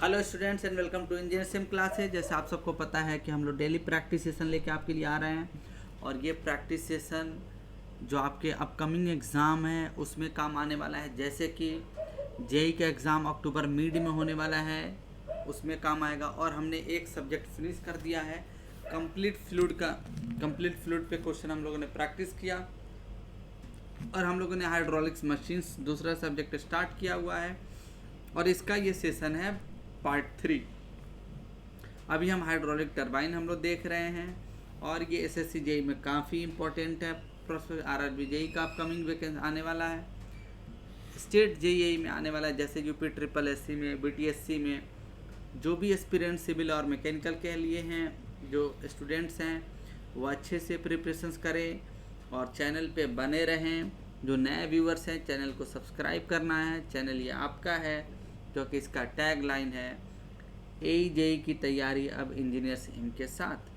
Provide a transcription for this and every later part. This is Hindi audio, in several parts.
Hello students and welcome to engineer sim classes. जैसे आप सबको पता है कि हम लोग डेली प्रैक्टिस सेशन लेके आपके लिए आ रहे हैं और ये प्रैक्टिस सेशन जो आपके अपकमिंग एग्ज़ाम है उसमें काम आने वाला है। जैसे कि जेई का एग्ज़ाम अक्टूबर मिड में होने वाला है, उसमें काम आएगा। और हमने एक सब्जेक्ट फिनिश कर दिया है कंप्लीट फ्लूइड पे क्वेश्चन हम लोगों ने प्रैक्टिस किया और हम लोगों ने हाइड्रोलिक्स मशीन्स दूसरा सब्जेक्ट स्टार्ट किया हुआ है और इसका ये सेशन है पार्ट 3। अभी हम हाइड्रोलिक टरबाइन हम लोग देख रहे हैं और ये एसएससी जेई में काफ़ी इंपॉर्टेंट है। प्रोफेसर आरआरबी जेई का अपकमिंग वैकेंसी आने वाला है, स्टेट जेईई में आने वाला है। जैसे यूपी ट्रिपल एससी में, बीटीएससी में जो भी एस्पिरेंट सिविल और मैकेनिकल के लिए हैं, जो स्टूडेंट्स हैं वो अच्छे से प्रिपरेशंस करें और चैनल पे बने रहें। जो नए व्यूअर्स हैं चैनल को सब्सक्राइब करना है, चैनल ये आपका है क्योंकि इसका टैग लाइन है जेई की तैयारी अब इंजीनियर सिम के साथ।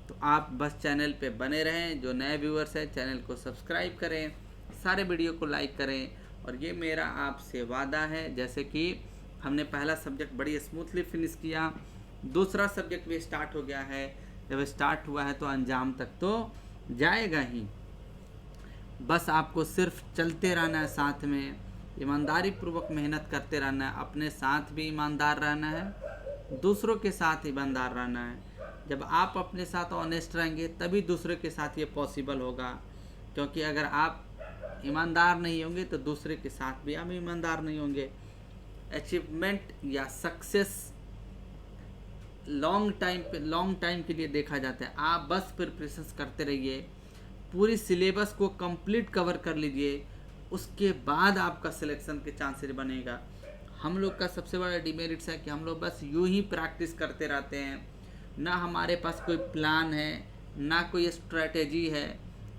तो आप बस चैनल पे बने रहें। जो नए व्यूअर्स हैं चैनल को सब्सक्राइब करें, सारे वीडियो को लाइक करें और ये मेरा आपसे वादा है। जैसे कि हमने पहला सब्जेक्ट बड़ी स्मूथली फिनिश किया, दूसरा सब्जेक्ट भी स्टार्ट हो गया है। जब स्टार्ट हुआ है तो अंजाम तक तो जाएगा ही। बस आपको सिर्फ चलते रहना है, साथ में ईमानदारी पूर्वक मेहनत करते रहना है, अपने साथ भी ईमानदार रहना है, दूसरों के साथ ईमानदार रहना है। जब आप अपने साथ ऑनेस्ट रहेंगे तभी दूसरे के साथ ये पॉसिबल होगा, क्योंकि अगर आप ईमानदार नहीं होंगे तो दूसरे के साथ भी आप ईमानदार नहीं होंगे। अचीवमेंट या सक्सेस लॉन्ग टाइम के लिए देखा जाता है। आप बस प्रिपरेशन करते रहिए, पूरी सिलेबस को कंप्लीट कवर कर लीजिए, उसके बाद आपका सिलेक्शन के चांसेस बनेगा। हम लोग का सबसे बड़ा डिमेरिट्स है कि हम लोग बस यूं ही प्रैक्टिस करते रहते हैं, ना हमारे पास कोई प्लान है, ना कोई स्ट्रेटेजी है,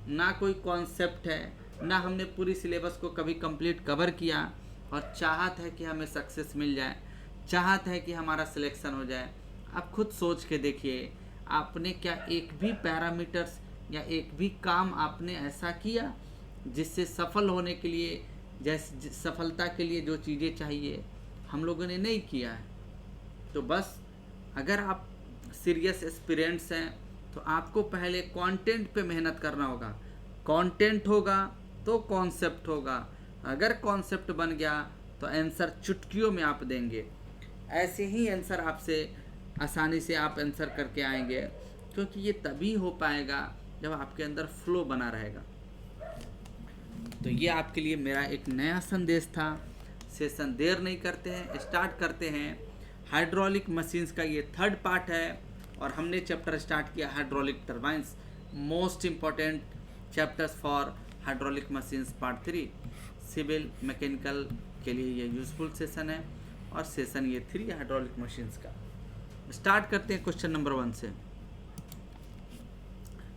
ना कोई कॉन्सेप्ट है, ना हमने पूरी सिलेबस को कभी कंप्लीट कवर किया और चाहत है कि हमें सक्सेस मिल जाए, चाहत है कि हमारा सिलेक्शन हो जाए। आप खुद सोच के देखिए, आपने क्या एक भी पैरामीटर्स या एक भी काम आपने ऐसा किया जिससे सफल होने के लिए, जैसे सफलता के लिए जो चीज़ें चाहिए हम लोगों ने नहीं किया है। तो बस अगर आप सीरियस एस्पिरेंट्स हैं तो आपको पहले कंटेंट पे मेहनत करना होगा। कंटेंट होगा तो कॉन्सेप्ट होगा, अगर कॉन्सेप्ट बन गया तो आंसर चुटकियों में आप देंगे। ऐसे ही आंसर आपसे आसानी से आप आंसर करके आएंगे, क्योंकि ये तभी हो पाएगा जब आपके अंदर फ्लो बना रहेगा। तो ये आपके लिए मेरा एक नया संदेश था। सेशन देर नहीं करते हैं, स्टार्ट करते हैं। हाइड्रोलिक मशीन्स का ये थर्ड पार्ट है और हमने चैप्टर स्टार्ट किया hydraulic turbines, most important chapters for hydraulic machines part 3। Civil mechanical के लिए ये यूजफुल सेशन है और सेशन ये 3 हाइड्रोलिक मशीन्स का। स्टार्ट करते हैं क्वेश्चन नंबर 1 से।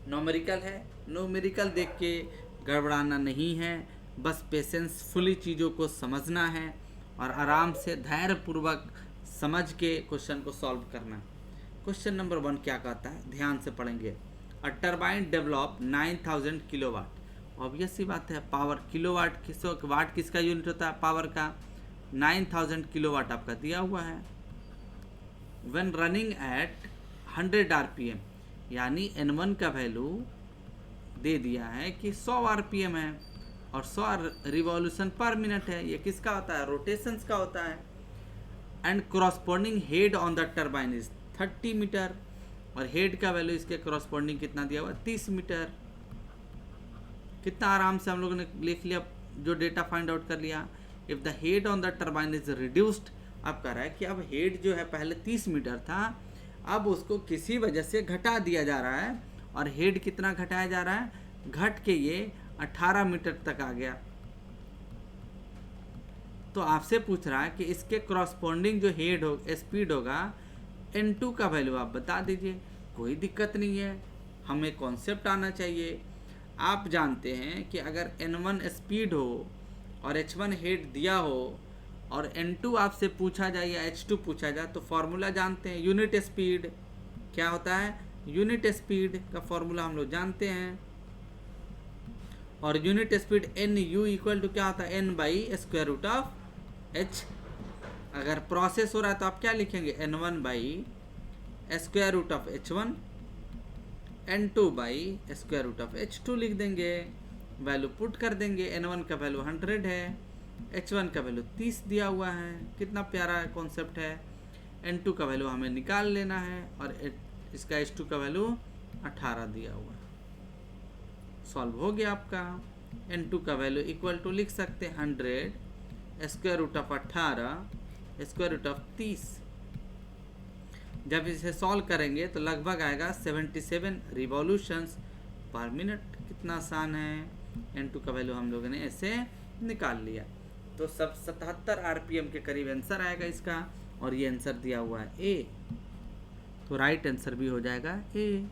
न्यूमेरिकल है, न्यूमेरिकल देख के गड़बड़ाना नहीं है, बस पेशेंसफुली चीज़ों को समझना है और आराम से धैर्यपूर्वक समझ के क्वेश्चन को सॉल्व करना है। क्वेश्चन नंबर 1 क्या कहता है, ध्यान से पढ़ेंगे। अ टरबाइन डेवलप 9000 किलोवाट। ऑब्वियस सी बात है, पावर किलोवाट वाट किसका यूनिट होता है पावर का, 9000 किलोवाट आपका दिया हुआ है। व्हेन रनिंग एट 100 आरपीएम, यानी N1 का वैल्यू दे दिया है कि 100 आरपीएम है और 100 रिवॉल्यूशन पर मिनट है। ये किसका होता है, रोटेशंस का होता है। And corresponding head on the turbine is 30 metre और हेड का वैल्यू इसके कॉरस्पॉन्डिंग कितना दिया हुआ, 30 मीटर। कितना आराम से हम लोगों ने लिख लिया, जो डेटा फाइंड आउट कर लिया। If the head on the turbine is reduced, अब कह रहा है कि अब हेड जो है पहले 30 मीटर था, अब उसको किसी वजह से घटा दिया जा रहा है और हेड कितना घटाया जा रहा है, घट के ये 18 मीटर तक आ गया। तो आपसे पूछ रहा है कि इसके क्रॉसपॉन्डिंग जो हेड हो स्पीड होगा, N2 का वैल्यू आप बता दीजिए। कोई दिक्कत नहीं है, हमें कॉन्सेप्ट आना चाहिए। आप जानते हैं कि अगर N1 स्पीड हो और H1 हेड दिया हो और N2 आपसे पूछा जाए या H2 पूछा जाए तो फॉर्मूला जानते हैं। यूनिट स्पीड क्या होता है, यूनिट स्पीड का फॉर्मूला हम लोग जानते हैं। और unit speed NU equal to क्या होता है, N by square root of H अगर प्रोसेस हो रहा है तो आप क्या लिखेंगे, N1 by square root of H1, N2 by square root of H2 लिख देंगे, वैल्यू पुट कर देंगे। N1 का वैल्यू 100 है, H1 का वैल्यू 30 दिया हुआ है, कितना प्यारा कॉन्सेप्ट है। N2 का वैल्यू हमें निकाल लेना है और इसका H2 का वैल्यू 18 दिया हुआ है। सॉल्व हो गया आपका। N2 का वैल्यू इक्वल टू लिख सकते हैं 100 square root of 18 square root of 30। जब इसे सॉल्व करेंगे तो लगभग आएगा 77 रिवॉल्यूशंस पर मिनट। कितना आसान है। N2 का वैल्यू हम लोगों ने ऐसे निकाल लिया। तो सब 77 RPM के करीब आंसर आएगा इसका, और ये आंसर दिया हुआ है ए, तो राइट आंसर भी हो जाएगा ए।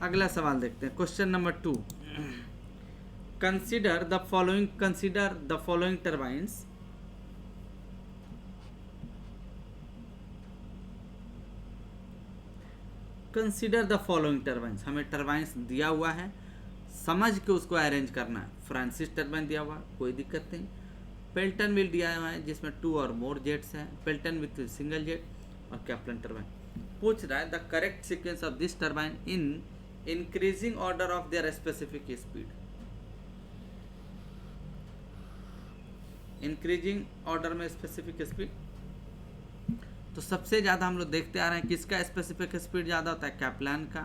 अगला सवाल देखते हैं, question number 2। Consider the following turbines consider the following turbines. हमें टर्बाइन्स दिया हुआ है, समझ के उसको अरेंज करना है। फ्रांसिस टर्बाइन दिया हुआ, कोई दिक्कत नहीं। पेल्टन व्हील दिया हुआ है जिसमें 2 और मोर जेट्स हैं, पेल्टन विथ सिंगल जेट, और कैप्लन टर्बाइन। पूछ रहा है the correct sequence of this turbine in increasing order of their specific speed. Increasing order में स्पेसिफिक स्पीड, तो सबसे ज़्यादा हम लोग देखते आ रहे हैं किसका स्पेसिफिक स्पीड ज़्यादा होता है, कैप्लान का।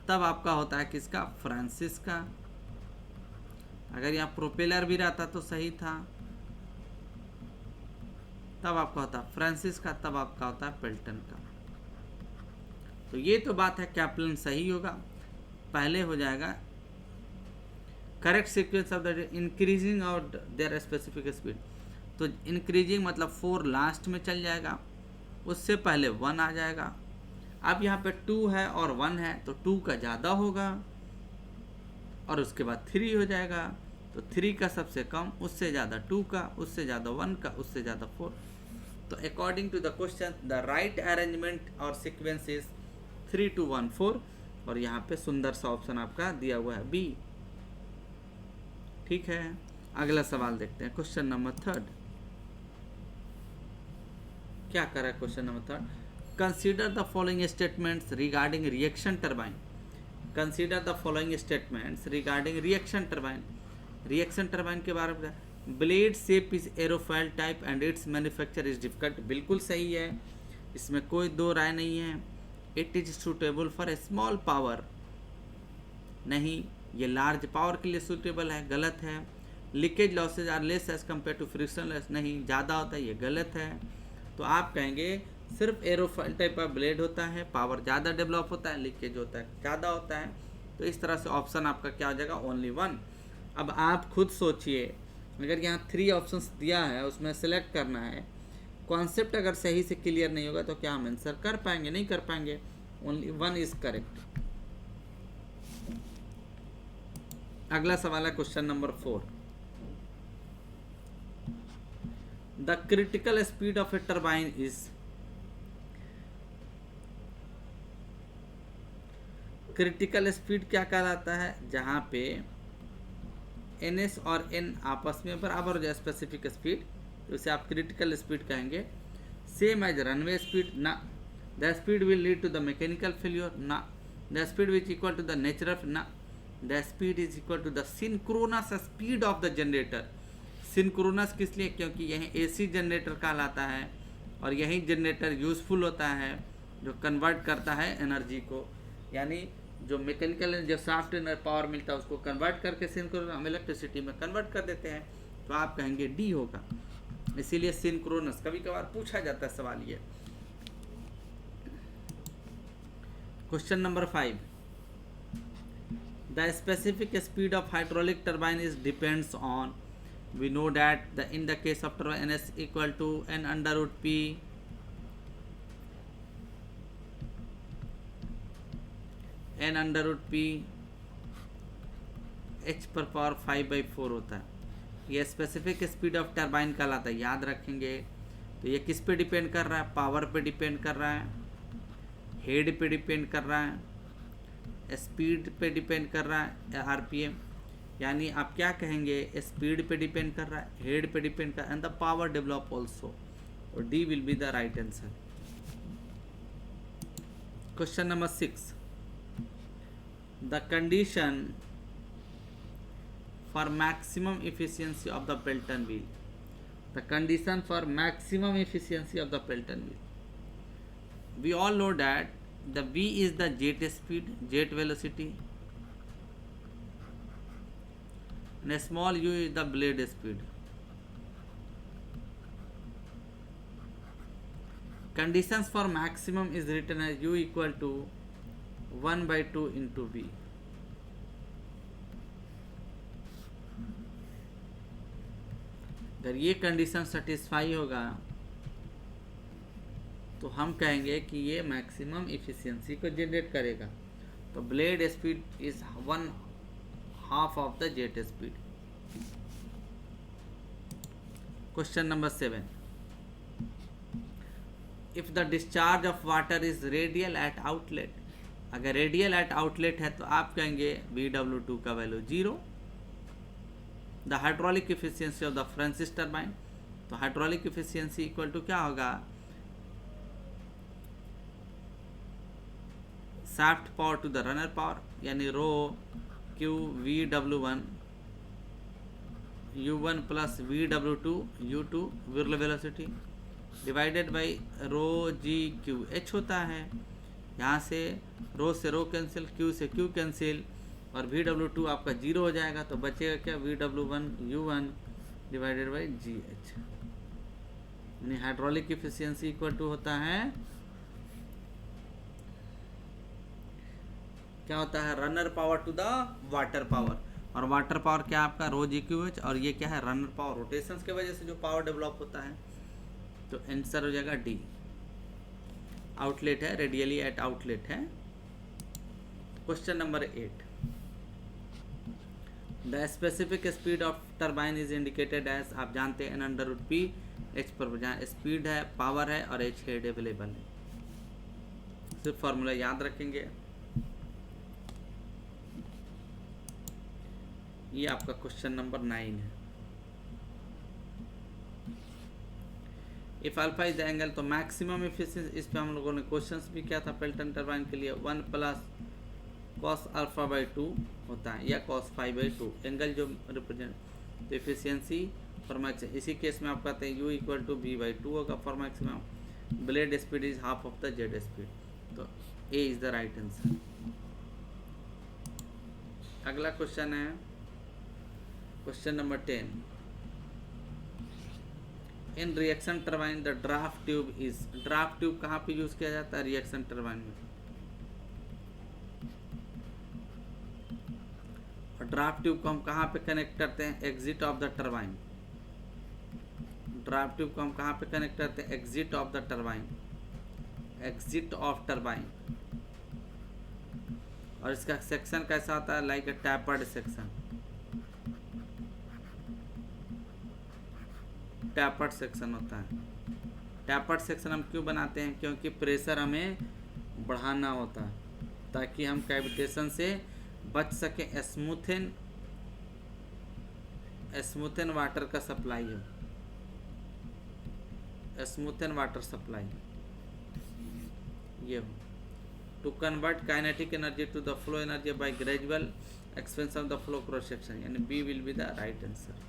तब आपका होता है किसका, फ्रांसिस का। अगर यहाँ प्रोपेलर भी रहता तो सही था, तब आपका होता है फ्रांसिस का, तब आपका होता है पेल्टन का। तो ये तो बात है, कैप्लन सही होगा, पहले हो जाएगा correct sequence of the increasing और देयर स्पेसिफिक स्पीड। तो इंक्रीजिंग मतलब 4 लास्ट में चल जाएगा, उससे पहले 1 आ जाएगा। अब यहाँ पे 2 है और 1 है, तो 2 का ज़्यादा होगा, और उसके बाद 3 हो जाएगा। तो 3 का सबसे कम, उससे ज़्यादा 2 का, उससे ज़्यादा 1 का, उससे ज़्यादा 4। तो according to the question the right arrangement और सीक्वेंस इज 3 2 1 4, और यहाँ पे सुंदर सा ऑप्शन आपका दिया हुआ है बी। ठीक है, अगला सवाल देखते हैं, क्वेश्चन नंबर 3। क्या करा है question number 3? Consider the following statements regarding reaction turbine. Consider the following statements regarding reaction turbine. Reaction turbine के बारे में, blade shape is aerofoil type and it's manufacture is difficult. बिल्कुल सही है, इसमें कोई दो राय नहीं है। It is suitable for a small power, नहीं, ये लार्ज पावर के लिए सूटेबल है, गलत है। Leakage losses are less as compared to friction loss, नहीं, ज़्यादा होता है, ये गलत है। तो आप कहेंगे सिर्फ एरोफॉइल टाइप का ब्लेड होता है, पावर ज़्यादा डेवलप होता है, लीकेज होता है ज़्यादा होता है। तो इस तरह से ऑप्शन आपका क्या हो जाएगा, ओनली 1। अब आप खुद सोचिए, अगर यहाँ 3 ऑप्शंस दिया है, उसमें सेलेक्ट करना है, कॉन्सेप्ट अगर सही से क्लियर नहीं होगा तो क्या हम आंसर कर पाएंगे, नहीं कर पाएंगे। Only 1 is correct. अगला सवाल है question number 4। The critical speed of A turbine is, critical speed क्या कहलाता है, जहां पे NS और N आपस में बराबर हो जाए स्पेसिफिक स्पीड, तो इसे आप क्रिटिकल स्पीड कहेंगे। सेम एज रनवे स्पीड, ना। The speed will lead to the mechanical failure, ना। The speed which equal to the natural, ना। The speed is equal to the synchronous speed of the generator. Synchronous किस लिए, क्योंकि यही AC जनरेटर कहलाता है, और यही जनरेटर यूजफुल होता है जो कन्वर्ट करता है एनर्जी को, यानी जो मैकेनिकल जो सॉफ्ट पावर मिलता है उसको कन्वर्ट करके सिंक्रोनस हम इलेक्ट्रिसिटी में कन्वर्ट कर देते हैं। तो आप कहेंगे डी होगा, इसीलिए सिंक्रोनस। कभी कभार पूछा जाता है सवाल ये। Question number 5। The specific speed of hydraulic turbine is depends on, we know that in the case of turbine NS equal to N under root P, N under root P H पर पावर 5/4 होता है। ये स्पेसिफिक स्पीड ऑफ टर्बाइन कहलाता है, याद रखेंगे। तो ये किस पे डिपेंड कर रहा है, पावर पे डिपेंड कर रहा है, हेड पे डिपेंड कर रहा है, स्पीड पे डिपेंड कर रहा है RPM, यानी आप क्या कहेंगे, स्पीड पे डिपेंड कर रहा है, हेड पे डिपेंड कर रहा है, and the power develop also, और D will be the right answer. Question number 6, the condition for maximum efficiency of the Pelton wheel. The condition for maximum efficiency of the Pelton wheel. We all know that the V is the jet speed, jet velocity, and a small u is the blade speed. Conditions for maximum is written as u equal to 1/2 into V. अगर ये कंडीशन सेटिस्फाई होगा तो हम कहेंगे कि ये मैक्सिमम इफिशियंसी को जनरेट करेगा। तो blade speed is 1/2 of the jet speed. Question number 7, if the discharge of water is radial at outlet, अगर रेडियल एट आउटलेट है तो आप कहेंगे VW2 का value 0। The hydraulic efficiency of the Francis turbine, तो हाइड्रोलिक इफिशियंसी इक्वल टू क्या होगा, shaft power to the runner power, यानी rho Q VW1 U1 plus VW2 U2 whirl velocity divided by rho GQH होता है। यहाँ से रो कैंसिल, Q से Q कैंसिल, और VW2 आपका 0 हो जाएगा, तो बचेगा क्या, VW1 U1 divided by GH, यानी हाइड्रोलिक इफिशियंसी इक्वल टू होता है, क्या होता है, runner power to the water power, और वाटर पावर क्या आपका रो GQH, और ये क्या है, रनर पावर, रोटेशंस के वजह से जो पावर डेवलप होता है। तो आंसर हो जाएगा डी। आउटलेट है, रेडियली एट आउटलेट है। Question number 8, the specific speed of turbine is indicated as, आप जानते हैं n/p, h पर जहाँ स्पीड है, पावर है और h हेड अवेलेबल है। सिर्फ फॉर्मूला याद रखेंगे। ये आपका क्वेश्चन नंबर 9 है। If alpha is the angle, तो मैक्सिमम एफिशिएंसी, इस पे हम लोगों ने क्वेश्चंस भी किया था पेल्टन टर्बाइन के लिए, 1 प्लस cos α/2 होता है, या cos φ/2 एंगल जो रिप्रेजेंट, तो एफिशिएंसी फॉर मैक्सिमम, इसी केस में आप कहते हैं u इक्वल टू v/2 होगा for maximum, blade speed is half of the Z speed, तो ए इज द राइट आंसर। अगला क्वेश्चन है question number 10, in reaction turbine the draft tube is, draft tube कहाँ पे यूज किया जाता है रिएक्शन टर्बाइन में, और ड्राफ्ट ट्यूब को हम कहाँ पे कनेक्ट करते हैं, exit of the turbine, draft tube को हम कहाँ पे कनेक्ट करते हैं, exit of the turbine, exit of turbine, और इसका सेक्शन कैसा होता है, like a tapered section, tapered section होता है। टैपर्ड सेक्शन हम क्यों बनाते हैं, क्योंकि प्रेशर हमें बढ़ाना होता है ताकि हम कैविटेशन से बच सके, स्मूथन वाटर का सप्लाई हो, स्मूथन वाटर सप्लाई ये हो, to convert kinetic energy to the flow energy by gradual expansion of the flow cross section, यानी B will be the right answer.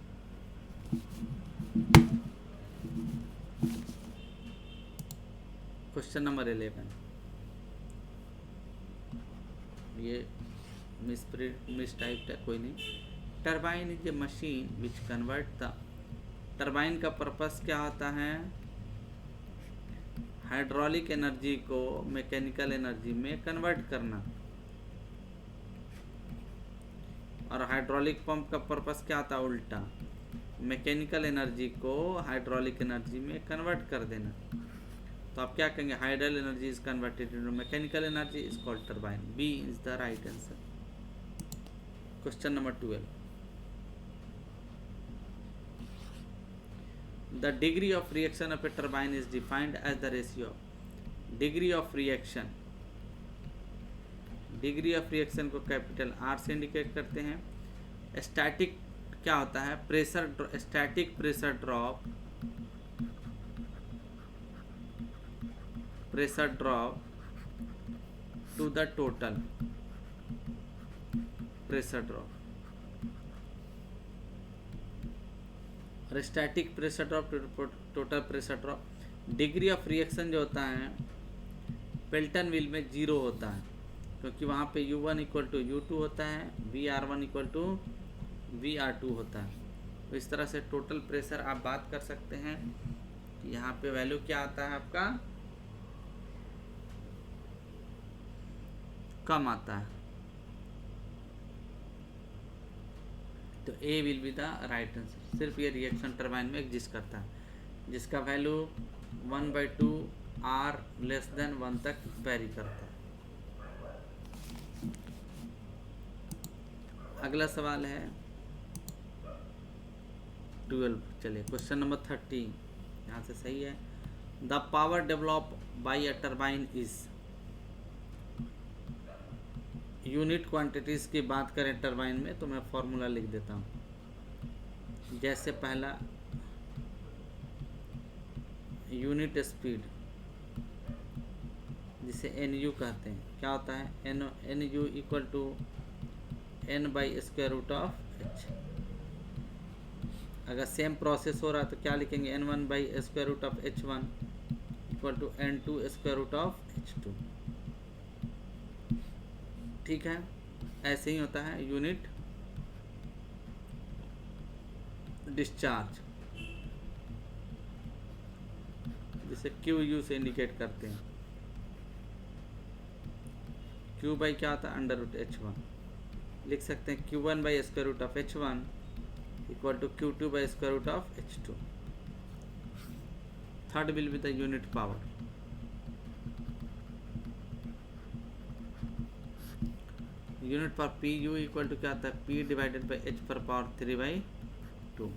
Question number 11, ये मिस टाइप है, कोई नहीं। Turbine is a machine which convert the, turbine का पर्पस क्या होता है, हाइड्रोलिक एनर्जी को मैकेनिकल एनर्जी में कन्वर्ट करना, और हाइड्रोलिक पंप का पर्पस क्या होता है, उल्टा, मैकेनिकल एनर्जी को हाइड्रोलिक एनर्जी में कन्वर्ट कर देना। तो आप क्या कहेंगे, hydraulic energy is converted into mechanical energy is called turbine, B is the right answer. Question number 12, the degree of reaction of a turbine is defined as the ratio, degree of reaction, degree of reaction को कैपिटल R से इंडिकेट करते हैं, स्टैटिक क्या होता है, static pressure drop to the total pressure drop. और static pressure drop total pressure drop, degree of reaction जो होता है पेल्टन व्हील में 0 होता है, क्योंकि वहाँ पे U1 इक्वल टू U2 होता है, VR1 इक्वल टू VR2 होता है। तो इस तरह से टोटल प्रेशर आप बात कर सकते हैं। यहाँ पे वैल्यू क्या आता है आपका, कम आता है। तो A will be the right answer. सिर्फ ये रिएक्शन टरबाइन में एग्जिस्ट करता है, जिसका वैल्यू 1/2 R लेस देन 1 तक वेरी करता है। अगला सवाल है 12। चलिए क्वेश्चन नंबर 30, यहाँ से सही है। The power develop by a turbine is, unit quantities की बात करें टरबाइन में तो मैं फॉर्मूला लिख देता हूँ। जैसे पहला यूनिट स्पीड, जिसे NU कहते हैं, क्या होता है, NU इक्वल टू N/√H। अगर सेम प्रोसेस हो रहा है तो क्या लिखेंगे, N1/√H1 इक्वल टू N2/√H2। ठीक है, ऐसे ही होता है यूनिट डिस्चार्ज, जिसे QU से इंडिकेट करते हैं। Q बाई क्या होता है, √H1। लिख सकते हैं Q1/√H1 equal to Q2/√H2। Third will be the unit power. Unit power PU equal to क्या आता है, P डिवाइडेड बाई H पर पावर 3/2।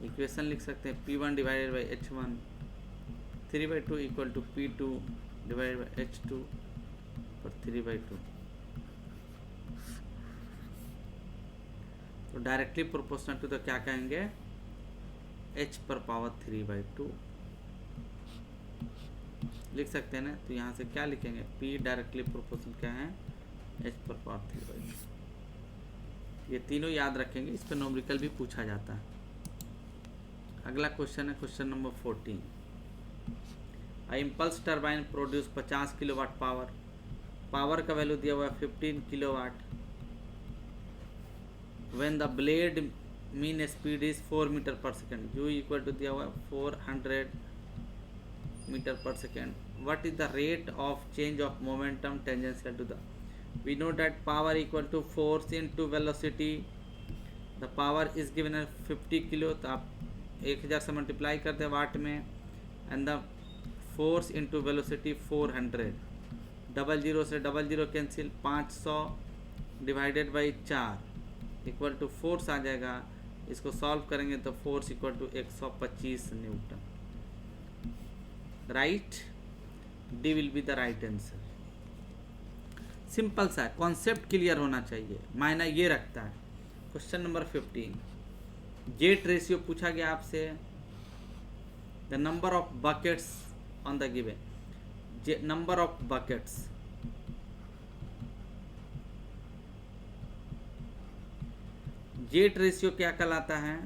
इक्वेशन लिख सकते हैं P1 divided by H1 3/2 equal to P2 divided by H2 पर 3/2। तो डायरेक्टली प्रोपोर्शनल टू तो क्या कहेंगे, H पर पावर 3/2 लिख सकते हैं ना। तो यहाँ से क्या लिखेंगे, P डायरेक्टली प्रोपोर्शनल क्या है, H पर पावर 3/2। ये तीनों याद रखेंगे, इस पर न्यूमेरिकल भी पूछा जाता है। अगला क्वेश्चन है question number 14। A impulse turbine produce 50 kilowatt power. Power का वैल्यू दिया हुआ है 15 kilowatt. When the blade mean speed is 4 metre per second, U equal to दिया हुआ है 400 metre per second. What is the rate of change of momentum tangential to the, we know that power equal to force into velocity। the power is given as 50 kilo, तो आप 1000 से मल्टीप्लाई करते हैं वाट में, and the force into velocity 400। 00 से 00 cancel, 500 divided by 4 equal to force आ जाएगा। इसको सॉल्व करेंगे तो force equal to 125 newton. Right, D will be the right answer. Simple सा है, कॉन्सेप्ट क्लियर होना चाहिए, मायना ये रखता है। क्वेश्चन नंबर 15, जेट रेशियो पूछा गया आपसे। The number of buckets on the given, number of buckets, jet ratio क्या कहलाता है,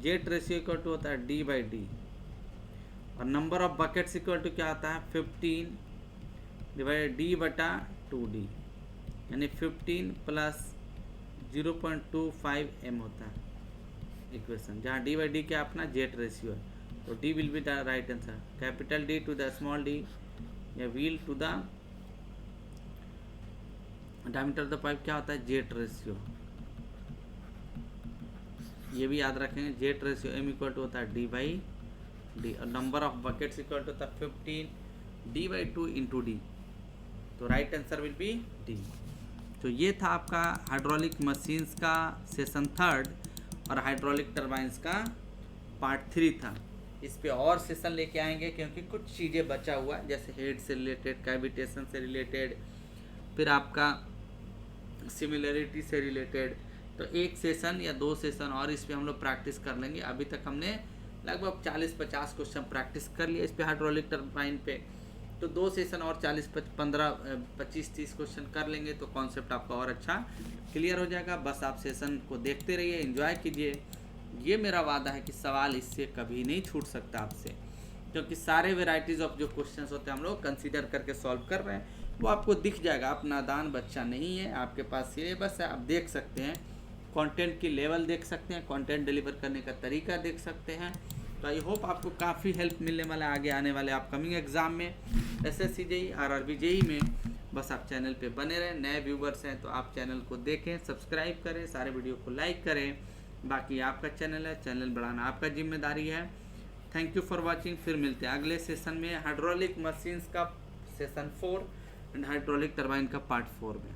जेट रेशियो इक्वल टू होता है D/D, और number of buckets equal to क्या आता है 15 डिवाइडेड D/2D, यानी 15 प्लस 0.25 m होता है इक्वेशन, जहाँ D/D क्या अपना जेट रेशियो है। तो D will be the right answer. Capital D to the small d, या wheel to the diameter of the pipe क्या होता है, जेट रेशियो। ये भी याद रखेंगे, jet ratio M equal to होता है D/D, और number of buckets equal to होता है 15 D/2 इंटू D। तो right answer will be D। तो ये था आपका हाइड्रोलिक मशीन्स का सेशन 3 और हाइड्रोलिक टरबाइंस का पार्ट 3 था। इस पे और सेशन लेके आएंगे, क्योंकि कुछ चीज़ें बचा हुआ है, जैसे हेड से रिलेटेड, कैविटेशन से रिलेटेड, फिर आपका सिमिलरिटी से रिलेटेड। तो एक सेशन या 2 सेशन और इस पे हम लोग प्रैक्टिस कर लेंगे। अभी तक हमने लगभग 40-50 क्वेश्चन प्रैक्टिस कर लिया इस पे हाइड्रोलिक टरबाइन पे। तो 2 सेशन और 25-30 क्वेश्चन कर लेंगे तो कॉन्सेप्ट आपका और अच्छा क्लियर हो जाएगा। बस आप सेशन को देखते रहिए, एंजॉय कीजिए। ये मेरा वादा है कि सवाल इससे कभी नहीं छूट सकता आपसे, क्योंकि सारे वेराइटीज़ ऑफ जो क्वेश्चंस होते हैं हम लोग कंसीडर करके सॉल्व कर रहे हैं। वो आपको दिख जाएगा। आप नादान बच्चा नहीं है, आपके पास सिलेबस है, आप देख सकते हैं, कंटेंट की लेवल देख सकते हैं, कंटेंट डिलीवर करने का तरीका देख सकते हैं। तो आई होप आपको काफ़ी हेल्प मिलने वाला है आगे आने वाले अपकमिंग एग्ज़ाम में, SSC JEE RRB JEE में। बस आप चैनल पे बने रहें। नए व्यूवर्स हैं तो आप चैनल को देखें, सब्सक्राइब करें, सारे वीडियो को लाइक करें। बाकी आपका चैनल है, चैनल बढ़ाना आपका जिम्मेदारी है। Thank you for watching. फिर मिलते हैं अगले सेशन में हाइड्रोलिक मशीन्स का सेशन 4 एंड हाइड्रोलिक टरबाइन का पार्ट 4 में।